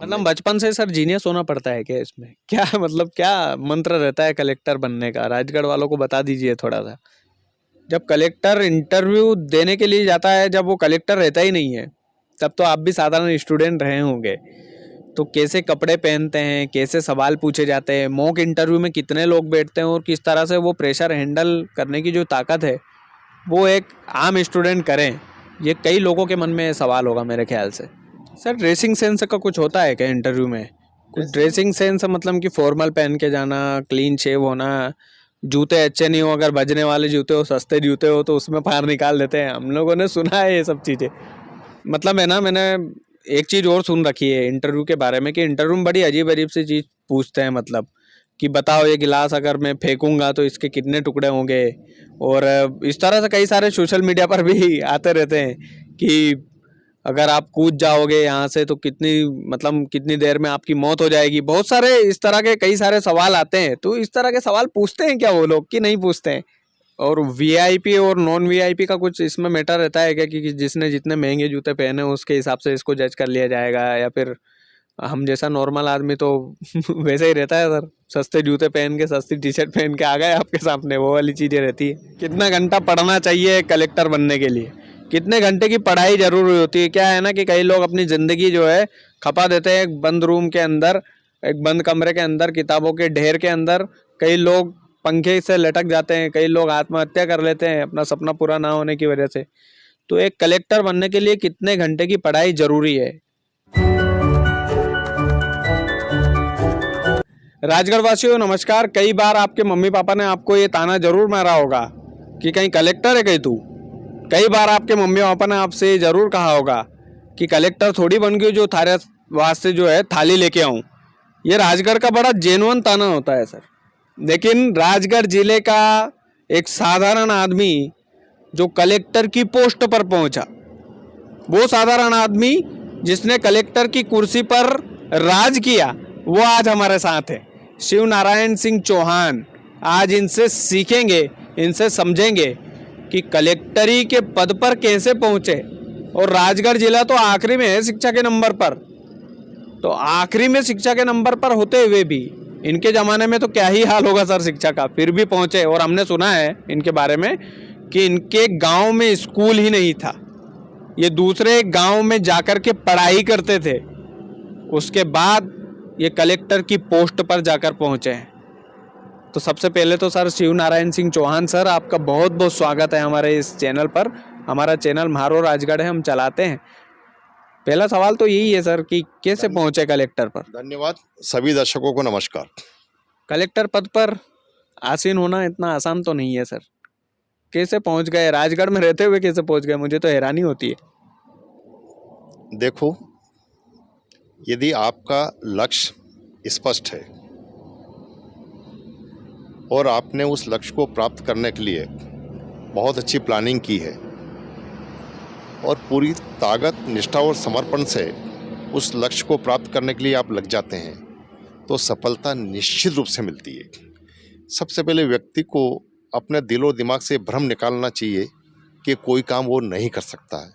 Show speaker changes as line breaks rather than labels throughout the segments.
मतलब बचपन से सर जीनियस होना पड़ता है क्या इसमें? क्या मतलब क्या मंत्र रहता है कलेक्टर बनने का? राजगढ़ वालों को बता दीजिए थोड़ा सा। जब कलेक्टर इंटरव्यू देने के लिए जाता है, जब वो कलेक्टर रहता ही नहीं है, तब तो आप भी साधारण स्टूडेंट रहे होंगे। तो कैसे कपड़े पहनते हैं, कैसे सवाल पूछे जाते हैं, मॉक इंटरव्यू में कितने लोग बैठते हैं और किस तरह से वो प्रेशर हैंडल करने की जो ताकत है वो एक आम स्टूडेंट करें, ये कई लोगों के मन में सवाल होगा मेरे ख्याल से। सर ड्रेसिंग सेंस का कुछ होता है क्या इंटरव्यू में? कुछ ड्रेसिंग सेंस मतलब कि फॉर्मल पहन के जाना, क्लीन शेव होना, जूते अच्छे नहीं हो, अगर बजने वाले जूते हो, सस्ते जूते हो तो उसमें फाड़ निकाल देते हैं, हम लोगों ने सुना है ये सब चीज़ें। मतलब है ना, मैंने एक चीज़ और सुन रखी है इंटरव्यू के बारे में कि इंटरव्यू में बड़ी अजीब अजीब सी चीज़ पूछते हैं, मतलब कि बताओ ये गिलास अगर मैं फेंकूंगा तो इसके कितने टुकड़े होंगे, और इस तरह से कई सारे सोशल मीडिया पर भी आते रहते हैं कि अगर आप कूद जाओगे यहाँ से तो कितनी मतलब कितनी देर में आपकी मौत हो जाएगी। बहुत सारे इस तरह के कई सारे सवाल आते हैं, तो इस तरह के सवाल पूछते हैं क्या वो लोग कि नहीं पूछते हैं? और वीआईपी और नॉन वीआईपी का कुछ इसमें मैटर रहता है क्या कि जिसने जितने महंगे जूते पहने उसके हिसाब से इसको जज कर लिया जाएगा, या फिर हम जैसा नॉर्मल आदमी तो वैसे ही रहता है सर, सस्ते जूते पहन के सस्ती टी शर्ट पहन के आ गए आपके सामने, वो वाली चीज़ें रहती है। कितना घंटा पढ़ना चाहिए कलेक्टर बनने के लिए? कितने घंटे की पढ़ाई जरूरी होती है? क्या है ना कि कई लोग अपनी ज़िंदगी जो है खपा देते हैं एक बंद रूम के अंदर, एक बंद कमरे के अंदर, किताबों के ढेर के अंदर। कई लोग पंखे से लटक जाते हैं, कई लोग आत्महत्या कर लेते हैं अपना सपना पूरा ना होने की वजह से। तो एक कलेक्टर बनने के लिए कितने घंटे की पढ़ाई जरूरी है? राजगढ़ वासियों नमस्कार। कई बार आपके मम्मी पापा ने आपको ये ताना जरूर मारा होगा कि कहीं कलेक्टर है कहीं तू। कई बार आपके मम्मी पापा ने आपसे ये जरूर कहा होगा कि कलेक्टर थोड़ी बन गई जो थारे वास्ते जो है थाली लेके आऊं। ये राजगढ़ का बड़ा जेन्युइन ताना होता है सर। लेकिन राजगढ़ जिले का एक साधारण आदमी जो कलेक्टर की पोस्ट पर पहुंचा, वो साधारण आदमी जिसने कलेक्टर की कुर्सी पर राज किया, वो आज हमारे साथ है। शिव नारायण सिंह चौहान। आज इनसे सीखेंगे, इनसे समझेंगे कि कलेक्टरी के पद पर कैसे पहुंचे। और राजगढ़ जिला तो आखिरी में है शिक्षा के नंबर पर, तो आखिरी में शिक्षा के नंबर पर होते हुए भी इनके ज़माने में तो क्या ही हाल होगा सर शिक्षा का, फिर भी पहुंचे। और हमने सुना है इनके बारे में कि इनके गांव में स्कूल ही नहीं था, ये दूसरे गांव में जाकर के पढ़ाई करते थे, उसके बाद ये कलेक्टर की पोस्ट पर जाकर पहुंचे हैं। तो सबसे पहले तो सर शिव नारायण सिंह चौहान सर, आपका बहुत बहुत स्वागत है हमारे इस चैनल पर। हमारा चैनल म्हारो राजगढ़ है, हम चलाते हैं। पहला सवाल तो यही है सर कि कैसे पहुंचे कलेक्टर पर?
धन्यवाद। सभी दर्शकों को नमस्कार।
कलेक्टर पद पर आसीन होना इतना आसान तो नहीं है सर। कैसे पहुंच गए? राजगढ़ में रहते हुए कैसे पहुंच गए? मुझे तो हैरानी होती है।
देखो, यदि आपका लक्ष्य स्पष्ट है और आपने उस लक्ष्य को प्राप्त करने के लिए बहुत अच्छी प्लानिंग की है और पूरी ताकत, निष्ठा और समर्पण से उस लक्ष्य को प्राप्त करने के लिए आप लग जाते हैं, तो सफलता निश्चित रूप से मिलती है। सबसे पहले व्यक्ति को अपने दिलो दिमाग से भ्रम निकालना चाहिए कि कोई काम वो नहीं कर सकता है।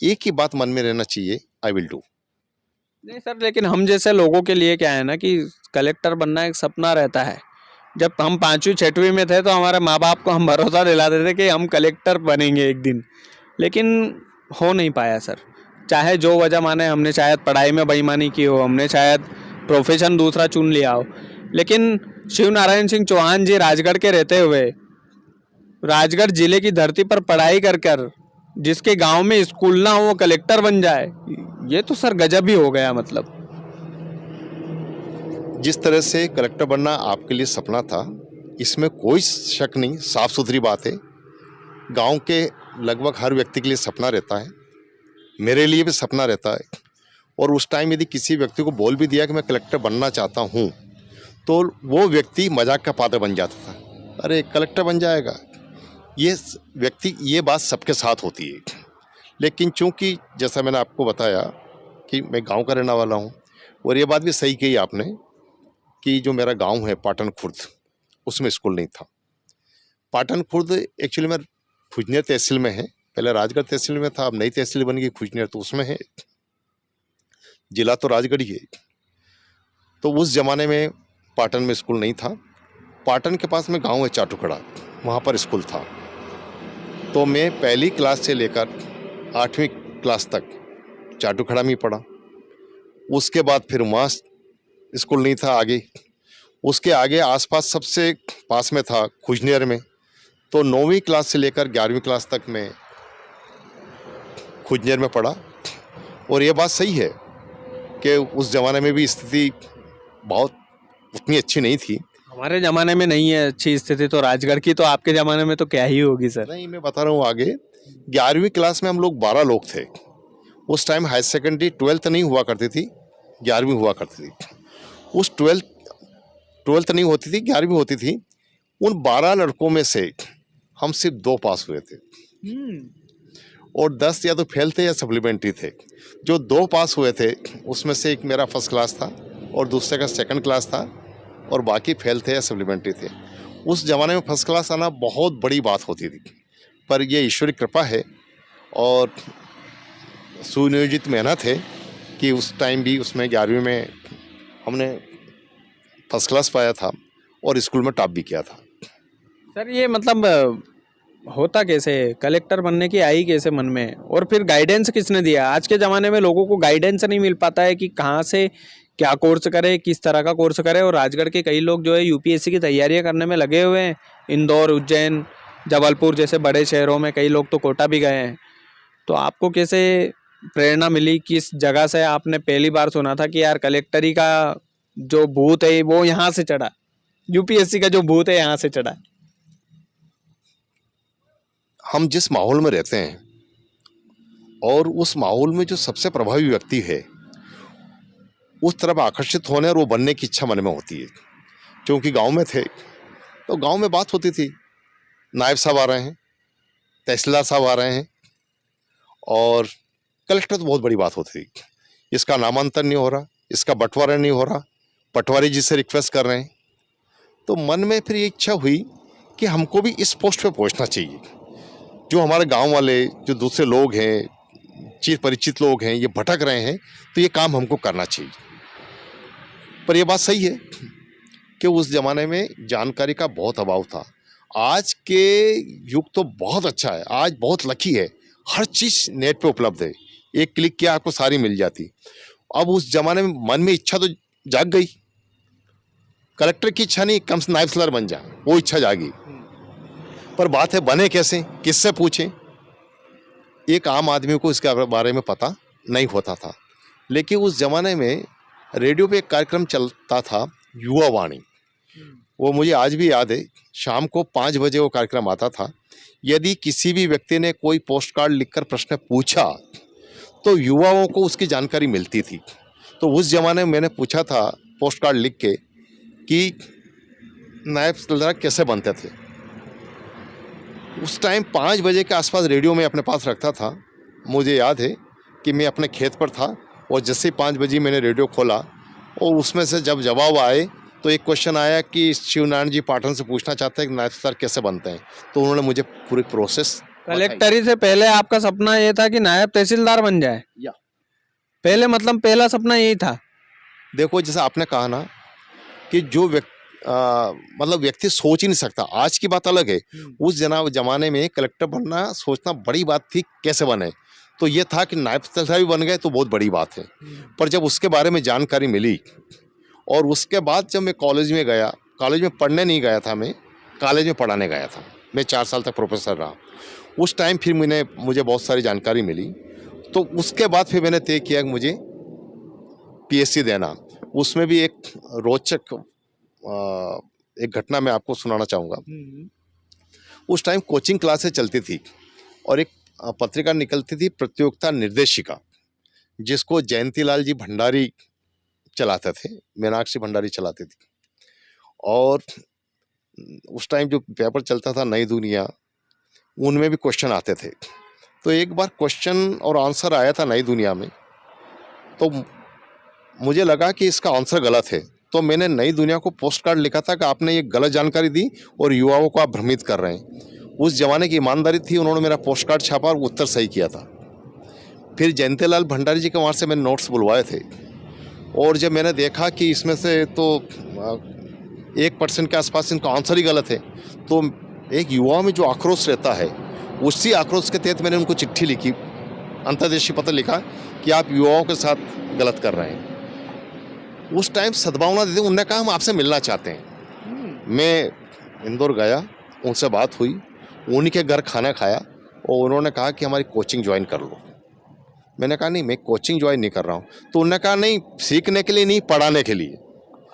एक ही बात मन में रहना चाहिए, आई विल डू।
नहीं सर, लेकिन हम जैसे लोगों के लिए क्या है ना कि कलेक्टर बनना एक सपना रहता है। जब हम 5वीं 6वीं में थे तो हमारे माँ बाप को हम भरोसा दिलाते थे कि हम कलेक्टर बनेंगे एक दिन, लेकिन हो नहीं पाया सर। चाहे जो वजह माने, हमने शायद पढ़ाई में बेईमानी की हो, हमने शायद प्रोफेशन दूसरा चुन लिया हो, लेकिन शिव नारायण सिंह चौहान जी राजगढ़ के रहते हुए राजगढ़ जिले की धरती पर पढ़ाई कर कर जिसके गांव में स्कूल ना हो वो कलेक्टर बन जाए, ये तो सर गजब ही हो गया। मतलब
जिस तरह से कलेक्टर बनना आपके लिए सपना था, इसमें कोई शक नहीं, साफ सुथरी बात है। गांव के लगभग हर व्यक्ति के लिए सपना रहता है, मेरे लिए भी सपना रहता है। और उस टाइम यदि किसी व्यक्ति को बोल भी दिया कि मैं कलेक्टर बनना चाहता हूं, तो वो व्यक्ति मजाक का पात्र बन जाता था। अरे कलेक्टर बन जाएगा, ये बात सबके साथ होती है। लेकिन चूंकि जैसा मैंने आपको बताया कि मैं गांव का रहने वाला हूं, और ये बात भी सही कही आपने कि जो मेरा गांव है पाटन खुर्द, उसमें स्कूल नहीं था। पाटन खुर्द एक्चुअली में खुजनेर तहसील में है, पहले राजगढ़ तहसील में था, अब नई तहसील बन गई खुजनेर, तो उसमें है। ज़िला तो राजगढ़ ही है। तो उस ज़माने में पाटन में स्कूल नहीं था। पाटन के पास में गांव है चाटुखड़ा, वहाँ पर स्कूल था। तो मैं पहली क्लास से लेकर 8वीं क्लास तक चाटुखड़ा में ही पढ़ा। उसके बाद फिर वहाँ स्कूल नहीं था आगे। उसके आगे आसपास सबसे पास में था खुजनेर में। तो 9वीं क्लास से लेकर 11वीं क्लास तक मैं खुजनेर में पढ़ा। और ये बात सही है कि उस ज़माने में भी स्थिति बहुत उतनी अच्छी नहीं थी।
हमारे ज़माने में नहीं है अच्छी स्थिति तो राजगढ़ की, तो आपके ज़माने में तो क्या ही होगी सर।
नहीं, मैं बता रहा हूँ आगे। 11वीं क्लास में हम लोग 12 लोग थे। उस टाइम हायर सेकेंडरी 12th नहीं हुआ करती थी, 11वीं हुआ करती थी। उस 12th नहीं होती थी, 11वीं होती थी। उन 12 लड़कों में से हम सिर्फ 2 पास हुए थे और 10 या तो फेल थे या सप्लीमेंट्री थे। जो 2 पास हुए थे उसमें से एक मेरा फर्स्ट क्लास था और दूसरे का सेकंड क्लास था और बाकी फेल थे या सप्लीमेंट्री थे। उस ज़माने में फर्स्ट क्लास आना बहुत बड़ी बात होती थी, पर यह ईश्वरी कृपा है और सुनियोजित मेहनत है कि उस टाइम भी उसमें 11वीं में हमने फर्स्ट क्लास पाया था और स्कूल में टॉप भी किया था।
सर ये मतलब होता कैसे, कलेक्टर बनने की आई कैसे मन में, और फिर गाइडेंस किसने दिया? आज के ज़माने में लोगों को गाइडेंस नहीं मिल पाता है कि कहाँ से क्या कोर्स करे, किस तरह का कोर्स करे। और राजगढ़ के कई लोग जो है यूपीएससी की तैयारियां करने में लगे हुए हैं। इंदौर, उज्जैन, जबलपुर जैसे बड़े शहरों में कई लोग तो कोटा भी गए हैं। तो आपको कैसे प्रेरणा मिली, किस जगह से आपने पहली बार सुना था कि यार कलेक्टरी का जो भूत है वो यहाँ से चढ़ा, यूपीएससी का जो भूत है यहाँ से चढ़ा?
हम जिस माहौल में रहते हैं और उस माहौल में जो सबसे प्रभावी व्यक्ति है उस तरफ आकर्षित होने और वो बनने की इच्छा मन में होती है। क्योंकि गांव में थे तो गांव में बात होती थी, नायब साहब आ रहे हैं, तहसीलदार साहब आ रहे हैं और कलेक्टर तो बहुत बड़ी बात होती थी। इसका नामांतरण नहीं हो रहा, इसका बंटवारा नहीं हो रहा, पटवारी जी से रिक्वेस्ट कर रहे हैं। तो मन में फिर ये इच्छा हुई कि हमको भी इस पोस्ट पे पहुंचना चाहिए। जो हमारे गांव वाले जो दूसरे लोग हैं, चिर परिचित लोग हैं, ये भटक रहे हैं, तो ये काम हमको करना चाहिए। पर ये बात सही है कि उस ज़माने में जानकारी का बहुत अभाव था। आज के युग तो बहुत अच्छा है, आज बहुत लकी है, हर चीज़ नेट पे उपलब्ध है, एक क्लिक किया आपको सारी मिल जाती। अब उस ज़माने में मन में इच्छा तो जाग गई, कलेक्टर की इच्छा नहीं, कम से नायब तहसीलदार बन जा, वो इच्छा जागी। पर बात है बने कैसे, किससे पूछें? एक आम आदमी को इसके बारे में पता नहीं होता था। लेकिन उस ज़माने में रेडियो पे एक कार्यक्रम चलता था, युवा वाणी। वो मुझे आज भी याद है, शाम को 5 बजे वो कार्यक्रम आता था। यदि किसी भी व्यक्ति ने कोई पोस्ट कार्ड लिखकर प्रश्न पूछा तो युवाओं को उसकी जानकारी मिलती थी। तो उस ज़माने में मैंने पूछा था पोस्ट कार्ड लिख के कि नायब तहसीलदार कैसे बनते थे। उस टाइम 5 बजे के आसपास रेडियो में अपने पास रखता था। मुझे याद है कि मैं अपने खेत पर था और जैसे ही 5 बजे मैंने रेडियो खोला और उसमें से जब जवाब आए तो एक क्वेश्चन आया कि शिवनारायण जी पाटन से पूछना चाहते हैं कि नायब तहसीलदार कैसे बनते हैं। तो उन्होंने मुझे पूरी प्रोसेस
कलेक्टरी से पहले आपका सपना ये था कि नायब तहसीलदार बन जाए?
या
पहले मतलब पहला सपना यही था?
देखो, जैसा आपने कहा ना कि जो मतलब व्यक्ति सोच ही नहीं सकता। आज की बात अलग है, उस ज़माने में कलेक्टर बनना सोचना बड़ी बात थी, कैसे बने। तो ये था कि नायब तहसीलदार भी बन गए तो बहुत बड़ी बात है। पर जब उसके बारे में जानकारी मिली और उसके बाद जब मैं कॉलेज में गया, कॉलेज में पढ़ने नहीं गया था, मैं कॉलेज में पढ़ाने गया था। मैं 4 साल तक प्रोफेसर रहा। उस टाइम फिर मुझे बहुत सारी जानकारी मिली। तो उसके बाद फिर मैंने तय किया कि मुझे पीएससी देना। उसमें भी एक रोचक एक घटना मैं आपको सुनाना चाहूँगा। उस टाइम कोचिंग क्लासेस चलती थी और एक पत्रिका निकलती थी, प्रतियोगिता निर्देशिका, जिसको जयंतीलाल जी भंडारी चलाते थे, मीनाक्षी भंडारी चलाती थी। और उस टाइम जो पेपर चलता था नई दुनिया, उनमें भी क्वेश्चन आते थे। तो एक बार क्वेश्चन और आंसर आया था नई दुनिया में, तो मुझे लगा कि इसका आंसर गलत है। तो मैंने नई दुनिया को पोस्ट कार्ड लिखा था कि आपने ये गलत जानकारी दी और युवाओं को आप भ्रमित कर रहे हैं। उस जमाने की ईमानदारी थी, उन्होंने मेरा पोस्ट कार्ड छापा और उत्तर सही किया था। फिर जयंतीलाल भंडारी जी के वहाँ से मैंने नोट्स बुलवाए थे, और जब मैंने देखा कि इसमें से तो 1% के आसपास इनका आंसर ही गलत है, तो एक युवा में जो आक्रोश रहता है, उसी आक्रोश के तहत मैंने उनको चिट्ठी लिखी, अंतर्देशीय पत्र लिखा कि आप युवाओं के साथ गलत कर रहे हैं। उस टाइम सद्भावना देते, उन्होंने कहा हम आपसे मिलना चाहते हैं। मैं इंदौर गया, उनसे बात हुई, उन्हीं के घर खाना खाया, और उन्होंने कहा कि हमारी कोचिंग ज्वाइन कर लो। मैंने कहा नहीं, मैं कोचिंग ज्वाइन नहीं कर रहा हूँ। तो उन्होंने कहा नहीं, सीखने के लिए नहीं, पढ़ाने के लिए।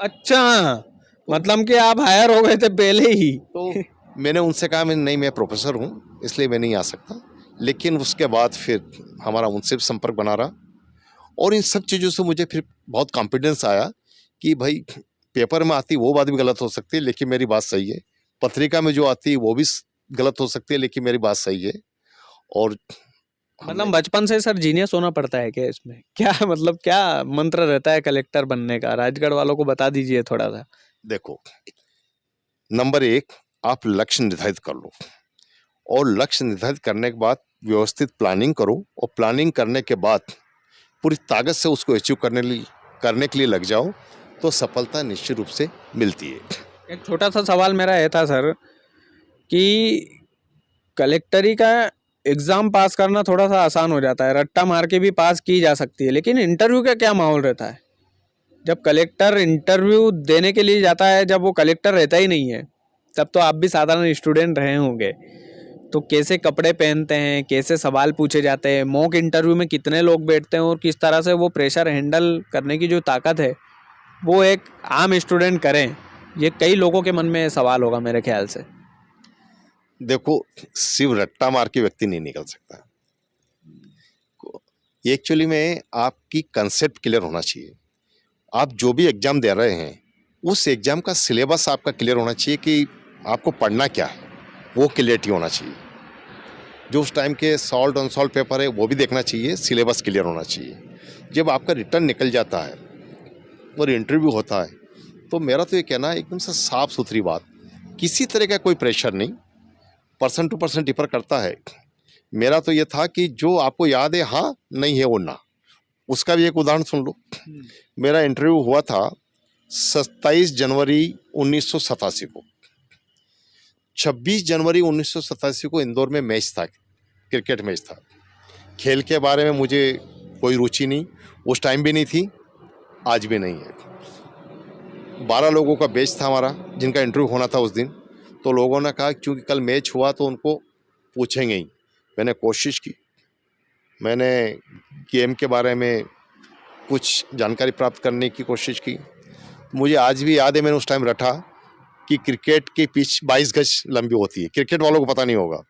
अच्छा, मतलब कि आप हायर हो गए थे पहले ही।
तो मैंने उनसे कहा नहीं, मैं प्रोफेसर हूँ, इसलिए मैं नहीं आ सकता। लेकिन उसके बाद फिर हमारा उनसे भी संपर्क बना रहा, और इन सब चीज़ों से मुझे फिर बहुत कॉन्फिडेंस आया कि भाई पेपर में आती वो बात भी गलत हो सकती है, लेकिन मेरी बात सही है। पत्रिका में जो आती है वो भी गलत हो सकती है, लेकिन मेरी बात सही है। और
मतलब बचपन से सर जीनियस होना पड़ता है क्या इसमें? क्या मतलब क्या मंत्र रहता है कलेक्टर बनने का? राजगढ़ वालों को बता दीजिए थोड़ा सा।
देखो, नंबर 1, आप लक्ष्य निर्धारित कर लो, और लक्ष्य निर्धारित करने के बाद व्यवस्थित प्लानिंग करो, और प्लानिंग करने के बाद पूरी ताकत से उसको अचीव करने के लिए लग जाओ, तो सफलता निश्चित रूप से मिलती है।
एक छोटा सा सवाल मेरा ये था सर कि कलेक्टरी का एग्ज़ाम पास करना थोड़ा सा आसान हो जाता है, रट्टा मार के भी पास की जा सकती है, लेकिन इंटरव्यू का क्या माहौल रहता है? जब कलेक्टर इंटरव्यू देने के लिए जाता है, जब वो कलेक्टर रहता ही नहीं है, तब तो आप भी साधारण स्टूडेंट रहे होंगे, तो कैसे कपड़े पहनते हैं, कैसे सवाल पूछे जाते हैं, मॉक इंटरव्यू में कितने लोग बैठते हैं, और किस तरह से वो प्रेशर हैंडल करने की जो ताकत है वो एक आम स्टूडेंट करें, ये कई लोगों के मन में सवाल होगा मेरे ख्याल से।
देखो, सिर्फ रट्टा मार के व्यक्ति नहीं निकल सकता। एक्चुअली में आपकी कंसेप्ट क्लियर होना चाहिए। आप जो भी एग्जाम दे रहे हैं, उस एग्जाम का सिलेबस आपका क्लियर होना चाहिए कि आपको पढ़ना क्या है, वो क्लियरिटी होना चाहिए। जो उस टाइम के सॉल्व अनसॉल्व पेपर है वो भी देखना चाहिए, सिलेबस क्लियर होना चाहिए। जब आपका रिटर्न निकल जाता है और इंटरव्यू होता है, तो मेरा तो ये कहना है एकदम से साफ सुथरी बात, किसी तरह का कोई प्रेशर नहीं, पर्सन टू पर्सन डिफर करता है। मेरा तो ये था कि जो आपको याद है हाँ, नहीं है वो ना। उसका भी एक उदाहरण सुन लो। मेरा इंटरव्यू हुआ था 27 जनवरी 1987 को। 26 जनवरी 1987 को इंदौर में मैच था, क्रिकेट मैच था। खेल के बारे में मुझे कोई रुचि नहीं, उस टाइम भी नहीं थी, आज भी नहीं है। 12 लोगों का बैच था हमारा, जिनका इंटरव्यू होना था उस दिन। तो लोगों ने कहा क्योंकि कल मैच हुआ तो उनको पूछेंगे ही। मैंने कोशिश की, मैंने गेम के बारे में कुछ जानकारी प्राप्त करने की कोशिश की। मुझे आज भी याद है, मैंने उस टाइम रटा कि क्रिकेट की पिच 22 गज लंबी होती है, क्रिकेट वालों को पता नहीं होगा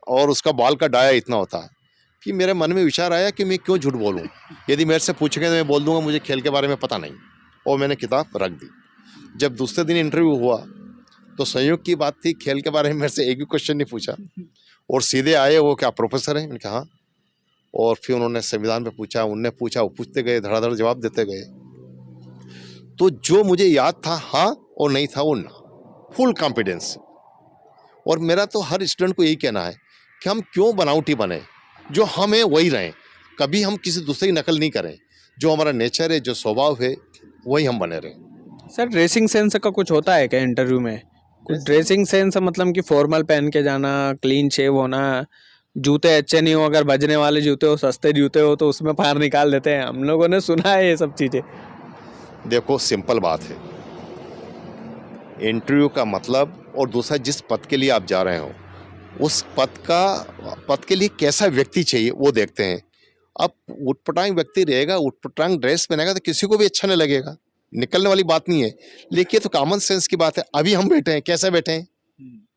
और उसका बॉल का डाया इतना होता है कि मेरे मन में विचार आया कि मैं क्यों झूठ बोलूं। यदि मेरे से पूछेंगे तो मैं बोल दूंगा मुझे खेल के बारे में पता नहीं, और मैंने किताब रख दी। जब दूसरे दिन इंटरव्यू हुआ तो संयोग की बात थी, खेल के बारे में मेरे से एक भी क्वेश्चन नहीं पूछा, और सीधे आए वो क्या प्रोफेसर हैं? मैंने कहा हाँ। और फिर उन्होंने संविधान पे पूछा, उनने पूछा, वो पूछते गए, धड़ाधड़ जवाब देते गए। तो जो मुझे याद था हाँ और नहीं था वो ना, फुल कॉन्फिडेंस। और मेरा तो हर स्टूडेंट को यही कहना है कि हम क्यों बनावटी बने, जो हम हैं वही रहें, कभी हम किसी दूसरे की नकल नहीं करें। जो हमारा नेचर है, जो स्वभाव है, वही हम बने रहें।
सर ड्रेसिंग सेंस का कुछ होता है क्या इंटरव्यू में? कुछ ड्रेसिंग सेंस मतलब कि फॉर्मल पहन के जाना, क्लीन शेव होना, जूते अच्छे नहीं हो, अगर बजने वाले जूते हो, सस्ते जूते हो तो उसमें फाड़ निकाल देते हैं, हम लोगों ने सुना है ये सब चीज़ें।
देखो सिंपल बात है, इंटरव्यू का मतलब और दूसरा जिस पद के लिए आप जा रहे हो उस पद के लिए कैसा व्यक्ति चाहिए वो देखते हैं। अब उटपटांग व्यक्ति रहेगा, उटपटांग ड्रेस पहनेगा तो किसी को भी अच्छा नहीं लगेगा, निकलने वाली बात नहीं है। लेकिन तो कॉमन सेंस की बात है, अभी हम बैठे हैं कैसे बैठे हैं,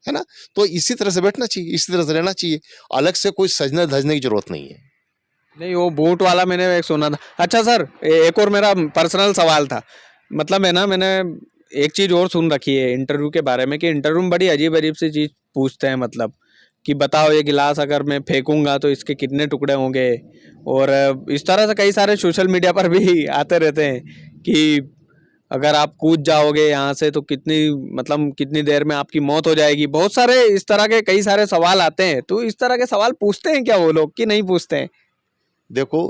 है ना? तो इसी तरह से बैठना चाहिए, इसी तरह से रहना चाहिए, अलग से कोई सजने धजने की जरूरत नहीं है।
नहीं वो बूट वाला मैंने एक सुना था। अच्छा सर एक और मेरा पर्सनल सवाल था, मतलब है ना, मैंने एक चीज़ और सुन रखी है इंटरव्यू के बारे में कि इंटरव्यू में बड़ी अजीब अजीब सी चीज़ पूछते हैं, मतलब कि बताओ ये गिलास अगर मैं फेंकूंगा तो इसके कितने टुकड़े होंगे, और इस तरह से कई सारे सोशल मीडिया पर भी आते रहते हैं कि अगर आप कूद जाओगे यहाँ से तो कितनी देर में आपकी मौत हो जाएगी। बहुत सारे इस तरह के कई सारे सवाल आते हैं, तो इस तरह के सवाल पूछते हैं क्या वो लोग कि नहीं पूछते हैं?
देखो,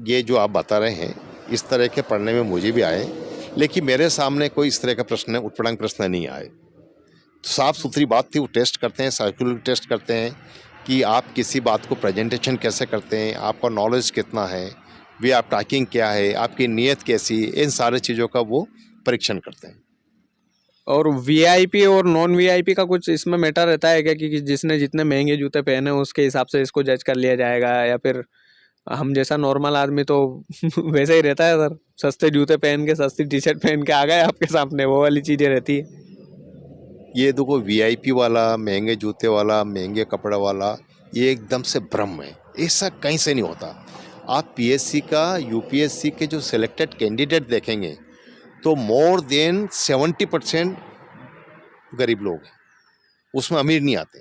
ये जो आप बता रहे हैं, इस तरह के पढ़ने में मुझे भी आए, लेकिन मेरे सामने कोई इस तरह का प्रश्न, उटपटांग प्रश्न नहीं आए। साफ-सुथरी बात थी, वो टेस्ट करते हैं, साइकोलॉजिकल टेस्ट करते हैं कि आप किसी बात को प्रेजेंटेशन कैसे करते हैं, आपका नॉलेज कितना है, वे आप टॉकिंग क्या है, आपकी नीयत कैसी है, इन सारी चीज़ों का वो परीक्षण करते हैं।
और वीआईपी और नॉन वीआईपी का कुछ इसमें मैटर रहता है क्या कि जिसने जितने महंगे जूते पहने उसके हिसाब से इसको जज कर लिया जाएगा, या फिर हम जैसा नॉर्मल आदमी तो वैसे ही रहता है सर, सस्ते जूते पहन के सस्ती टी शर्ट पहन के आ गए आपके सामने, वो वाली चीज़ें रहती है।
ये देखो, वीआईपी वाला, महंगे जूते वाला, महंगे कपड़े वाला, ये एकदम से भ्रम है, ऐसा कहीं से नहीं होता। आप पीएससी का, यूपीएससी के जो सिलेक्टेड कैंडिडेट देखेंगे तो मोर देन 70% गरीब लोग हैं, उसमें अमीर नहीं आते।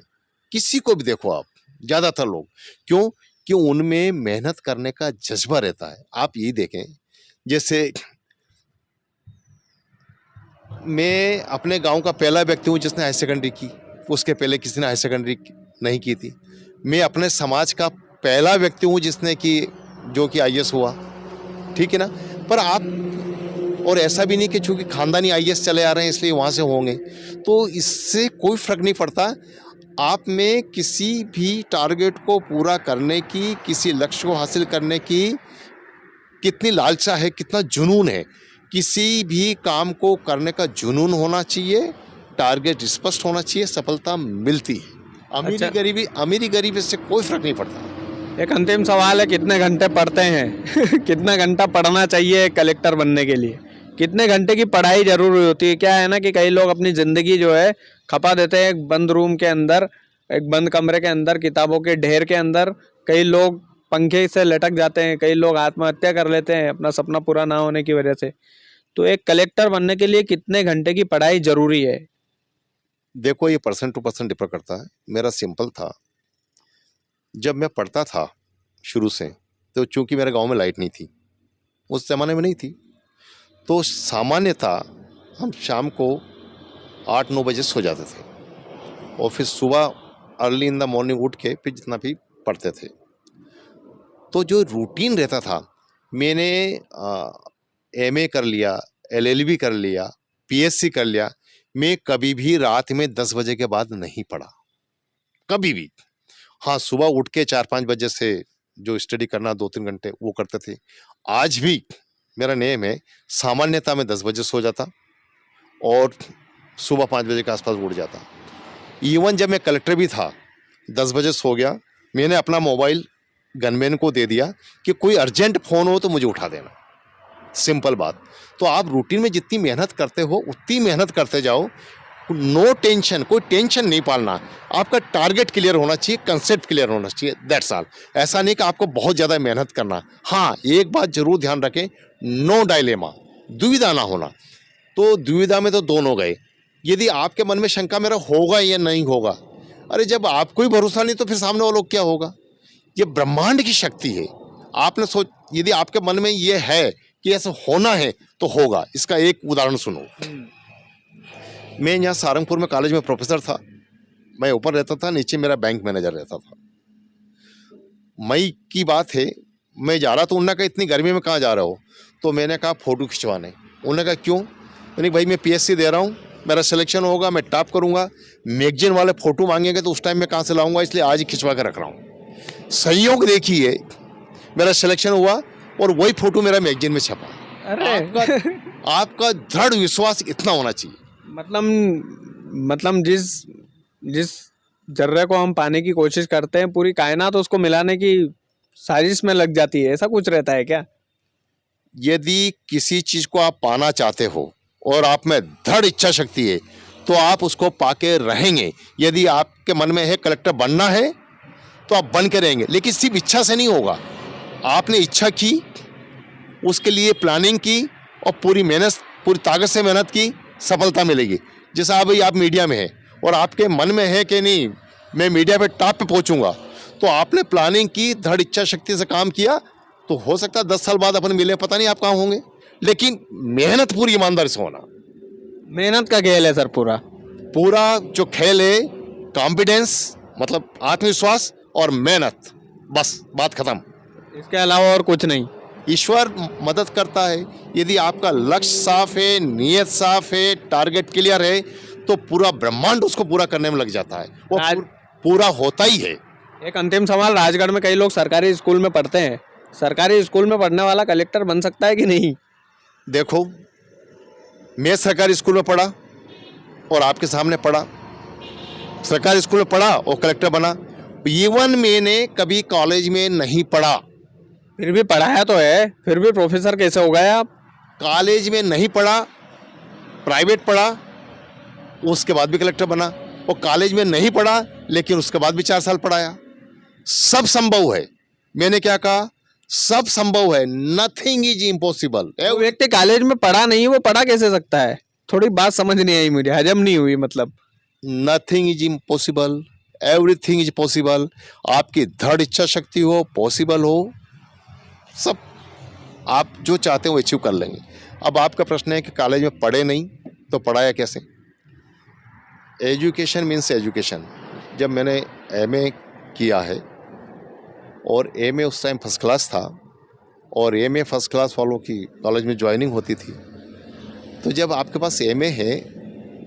किसी को भी देखो आप, ज़्यादातर लोग, क्यों? कि उनमें मेहनत करने का जज्बा रहता है। आप यही देखें, जैसे मैं अपने गांव का पहला व्यक्ति हूँ जिसने हाई सेकेंडरी की, उसके पहले किसी ने हाई सेकेंडरी नहीं की थी। मैं अपने समाज का पहला व्यक्ति हूँ जिसने की, जो कि आईएएस हुआ, ठीक है ना। पर आप, और ऐसा भी नहीं कि चूंकि खानदानी आईएएस चले आ रहे हैं इसलिए वहाँ से होंगे, तो इससे कोई फर्क नहीं पड़ता। आप में किसी भी टारगेट को पूरा करने की, किसी लक्ष्य को हासिल करने की कितनी लालसा है, कितना जुनून है, किसी भी काम को करने का जुनून होना चाहिए, टारगेट स्पष्ट होना चाहिए, सफलता मिलती है।
अच्छा।
अमीरी गरीबी से कोई फर्क नहीं पड़ता।
एक अंतिम सवाल है, कितने घंटे पढ़ते हैं? कितना घंटा पढ़ना चाहिए कलेक्टर बनने के लिए? कितने घंटे की पढ़ाई जरूरी होती है? क्या है ना कि कई लोग अपनी ज़िंदगी जो है खपा देते हैं एक बंद रूम के अंदर, एक बंद कमरे के अंदर, किताबों के ढेर के अंदर। कई लोग पंखे से लटक जाते हैं, कई लोग आत्महत्या कर लेते हैं अपना सपना पूरा ना होने की वजह से। तो एक कलेक्टर बनने के लिए कितने घंटे की पढ़ाई जरूरी है?
देखो, ये पर्सन टू पर्सन डिफर करता है। मेरा सिंपल था, जब मैं पढ़ता था शुरू से, तो चूंकि मेरे गांव में लाइट नहीं थी, उस ज़माने में नहीं थी, तो सामान्य था हम शाम को 8-9 बजे सो जाते थे और फिर सुबह अर्ली इन द मॉर्निंग उठ के फिर जितना भी पढ़ते थे। तो जो रूटीन रहता था, मैंने एमए कर लिया, एलएलबी कर लिया, पीएससी कर लिया, मैं कभी भी रात में 10 बजे के बाद नहीं पढ़ा, कभी भी। हाँ, सुबह उठ के 4-5 बजे से जो स्टडी करना 2-3 घंटे वो करते थे। आज भी मेरा नियम है, सामान्यतः मैं 10 बजे सो जाता और सुबह 5 बजे के आसपास उठ जाता। इवन जब मैं कलेक्टर भी था, 10 बजे सो गया, मैंने अपना मोबाइल गनमैन को दे दिया कि कोई अर्जेंट फ़ोन हो तो मुझे उठा देना, सिंपल बात। तो आप रूटीन में जितनी मेहनत करते हो उतनी मेहनत करते जाओ, नो टेंशन, कोई टेंशन नहीं पालना। आपका टारगेट क्लियर होना चाहिए, कंसेप्ट क्लियर होना चाहिए, दैट्स ऑल। ऐसा नहीं कि आपको बहुत ज़्यादा मेहनत करना। हाँ, एक बात जरूर ध्यान रखें, नो डायलेमा, दुविधा ना होना। तो दुविधा में तो दोनों गए। यदि आपके मन में शंका मेरा होगा या नहीं होगा, अरे जब आपको ही भरोसा नहीं तो फिर सामने वालों को क्या होगा? ये ब्रह्मांड की शक्ति है। आपने सोच, यदि आपके मन में ये है कि ऐसा होना है तो होगा। इसका एक उदाहरण सुनो। मैं यहाँ सारंगपुर में कॉलेज में प्रोफेसर था, मैं ऊपर रहता था, नीचे मेरा बैंक मैनेजर रहता था। मई की बात है, मैं जा रहा तो उन्होंने कहा इतनी गर्मी में कहाँ जा रहा हो? तो मैंने कहा फोटो खिंचवाने। उन्होंने कहा क्यों? मैंने भाई मैं पीएससी दे रहा हूँ, मेरा सिलेक्शन होगा, मैं टॉप करूँगा, मैगजीन वाले फ़ोटो मांगेंगे तो उस टाइम में कहाँ से लाऊंगा, इसलिए आज ही खिंचवा के रख रहा हूँ। संयोग देखिए, मेरा सिलेक्शन हुआ और वही फोटो मेरा मैगजीन में छपा।
अरे
आपका दृढ़ विश्वास इतना होना चाहिए।
मतलब जिस जर्रे को हम पाने की कोशिश करते हैं, पूरी कायनात उसको मिलाने की साजिश में लग जाती है, ऐसा कुछ रहता है क्या?
यदि किसी चीज को आप पाना चाहते हो और आप में दृढ़ इच्छा शक्ति है तो आप उसको पाके रहेंगे। यदि आपके मन में है कलेक्टर बनना है तो आप बन के रहेंगे, लेकिन सिर्फ इच्छा से नहीं होगा। आपने इच्छा की, उसके लिए प्लानिंग की और पूरी मेहनत, पूरी ताकत से मेहनत की, सफलता मिलेगी। जैसा अभी आप मीडिया में हैं और आपके मन में है कि नहीं मैं मीडिया पे टॉप पे पहुंचूंगा, तो आपने प्लानिंग की, दृढ़ इच्छा शक्ति से काम किया, तो हो सकता है 10 साल बाद अपन मिले, पता नहीं आप कहाँ होंगे, लेकिन मेहनत पूरी ईमानदारी से होना।
मेहनत का खेल है सर
पूरा जो खेल है, कॉन्फिडेंस मतलब आत्मविश्वास और मेहनत, बस बात खत्म।
इसके अलावा और कुछ नहीं।
ईश्वर मदद करता है। यदि आपका लक्ष्य साफ है, नियत साफ है, टारगेट क्लियर है, तो पूरा ब्रह्मांड उसको पूरा करने में लग जाता है। वो पूरा होता ही है।
एक अंतिम सवाल, राजगढ़ में कई लोग सरकारी स्कूल में पढ़ते हैं, सरकारी स्कूल में पढ़ने वाला कलेक्टर बन सकता है कि नहीं?
देखो, मैं सरकारी स्कूल में पढ़ा और आपके सामने पढ़ा, सरकारी स्कूल में पढ़ा और कलेक्टर बना। इवन मैंने कभी कॉलेज में नहीं पढ़ा,
फिर भी पढ़ाया तो है, फिर भी प्रोफेसर कैसे हो गए आप?
कॉलेज में नहीं पढ़ा, प्राइवेट पढ़ा, उसके बाद भी कलेक्टर बना। और कॉलेज में नहीं पढ़ा लेकिन उसके बाद भी 4 साल पढ़ाया। सब संभव है। मैंने क्या कहा? सब संभव है। Nothing is impossible.
वो व्यक्ति कॉलेज में पढ़ा नहीं, वो पढ़ा कैसे सकता है? थोड़ी बात समझ नहीं आई मुझे, हजम नहीं हुई। मतलब
nothing is impossible, everything is possible. आपकी दृढ़ इच्छा शक्ति हो, पॉसिबल हो, सब आप जो चाहते हो अचीव कर लेंगे। अब आपका प्रश्न है कि कॉलेज में पढ़े नहीं तो पढ़ाया कैसे? Education means education. जब मैंने एमए किया है और एमए उस टाइम फर्स्ट क्लास था और एमए फर्स्ट क्लास वालों की कॉलेज में ज्वाइनिंग होती थी, तो जब आपके पास एमए है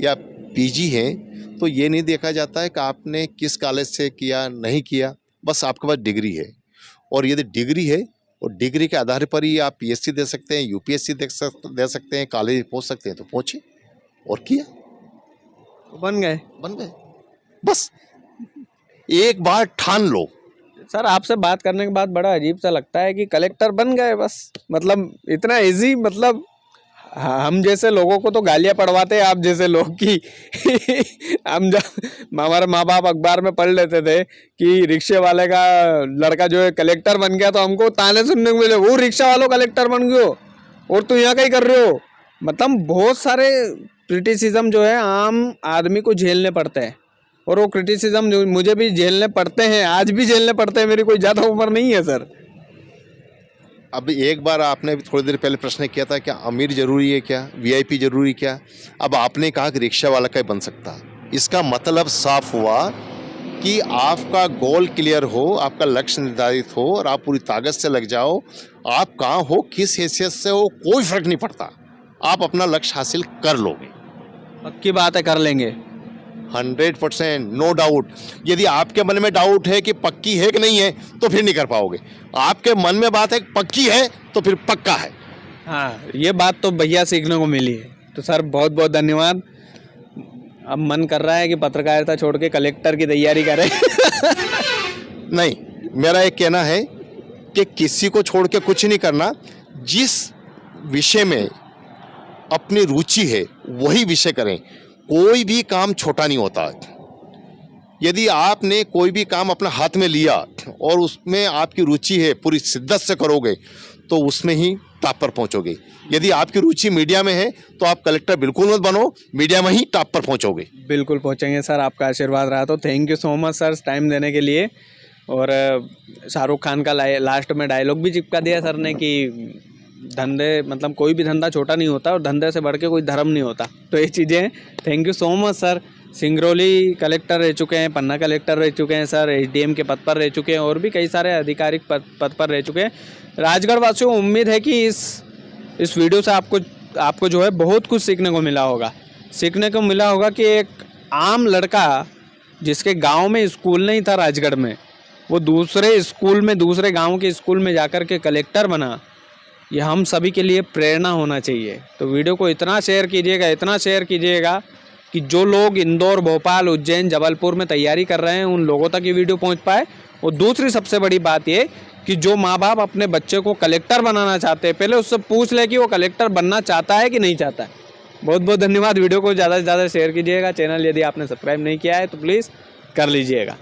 या पीजी है तो ये नहीं देखा जाता है कि आपने किस कॉलेज से किया नहीं किया, बस आपके पास डिग्री है। और यदि डिग्री है और डिग्री के आधार पर ही आप पीएससी दे सकते हैं, यूपीएससी दे सकते हैं, कॉलेज पहुंच सकते हैं, तो पहुंचे और किया,
बन गए।
बस एक बार ठान लो।
सर, आपसे बात करने के बाद बड़ा अजीब सा लगता है कि कलेक्टर बन गए बस, मतलब इतना इजी। मतलब हम जैसे लोगों को तो गालियां पड़वाते हैं, आप जैसे लोग की हम जब हमारे माँ बाप अखबार में पढ़ लेते थे कि रिक्शे वाले का लड़का जो है कलेक्टर बन गया, तो हमको ताने सुनने को मिले, वो रिक्शा वालों कलेक्टर बन गए हो और तू यहाँ कहीं कर रहे हो। मतलब बहुत सारे क्रिटिसिज्म जो है आम आदमी को झेलने पड़ते हैं, और वो क्रिटिसिज्म जो मुझे भी झेलने पड़ते हैं, आज भी झेलने पड़ते हैं। मेरी कोई ज़्यादा उम्र नहीं है सर।
अब एक बार आपने थोड़ी देर पहले प्रश्न किया था क्या अमीर जरूरी है, क्या वीआईपी जरूरी क्या? अब आपने कहा कि रिक्शा वाला का ही बन सकता है। इसका मतलब साफ हुआ कि आपका गोल क्लियर हो, आपका लक्ष्य निर्धारित हो और आप पूरी ताकत से लग जाओ। आप कहाँ हो, किस हैसियत से हो, कोई फर्क नहीं पड़ता, आप अपना लक्ष्य हासिल कर लोगे।
पक्की बात है, कर लेंगे
100%, नो डाउट। यदि आपके मन में डाउट है कि पक्की है कि नहीं है तो फिर नहीं कर पाओगे। आपके मन में बात है कि पक्की है तो फिर पक्का है।
हाँ, ये बात तो भैया सीखने को मिली है। तो सर बहुत बहुत धन्यवाद। अब मन कर रहा है कि पत्रकारिता छोड़ के कलेक्टर की तैयारी करें।
नहीं, मेरा एक कहना है कि किसी को छोड़ के कुछ नहीं करना। जिस विषय में अपनी रुचि है वही विषय करें। कोई भी काम छोटा नहीं होता। यदि आपने कोई भी काम अपना हाथ में लिया और उसमें आपकी रुचि है, पूरी शिद्दत से करोगे तो उसमें ही टॉप पर पहुंचोगे। यदि आपकी रुचि मीडिया में है तो आप कलेक्टर बिल्कुल मत बनो, मीडिया में ही टॉप पर पहुंचोगे।
बिल्कुल पहुंचेंगे सर, आपका आशीर्वाद रहा तो। Thank you so much sir time देने के लिए। और शाहरुख खान का लास्ट में डायलॉग भी चिपका दिया सर ने कि धंधे, मतलब कोई भी धंधा छोटा नहीं होता और धंधे से बढ़ के कोई धर्म नहीं होता। तो ये चीज़ें हैं। Thank you so much sir. Singrauli collector रह चुके हैं, पन्ना कलेक्टर रह चुके हैं सर, एसडीएम के पद पर रह चुके हैं और भी कई सारे आधिकारिक पद पर रह चुके हैं। राजगढ़ वासियों को उम्मीद है कि इस वीडियो से आपको जो है बहुत कुछ सीखने को मिला होगा कि एक आम लड़का जिसके गाँव में स्कूल नहीं था राजगढ़ में, वो दूसरे गाँव के स्कूल में जाकर के कलेक्टर बना। ये हम सभी के लिए प्रेरणा होना चाहिए। तो वीडियो को इतना शेयर कीजिएगा कि जो लोग इंदौर, भोपाल, उज्जैन, जबलपुर में तैयारी कर रहे हैं उन लोगों तक ये वीडियो पहुंच पाए। और दूसरी सबसे बड़ी बात ये कि जो माँ बाप अपने बच्चे को कलेक्टर बनाना चाहते हैं, पहले उससे पूछ ले कि वो कलेक्टर बनना चाहता है कि नहीं चाहता है। बहुत बहुत धन्यवाद। वीडियो को ज़्यादा से ज़्यादा शेयर कीजिएगा। चैनल यदि आपने सब्सक्राइब नहीं किया है तो प्लीज़ कर लीजिएगा।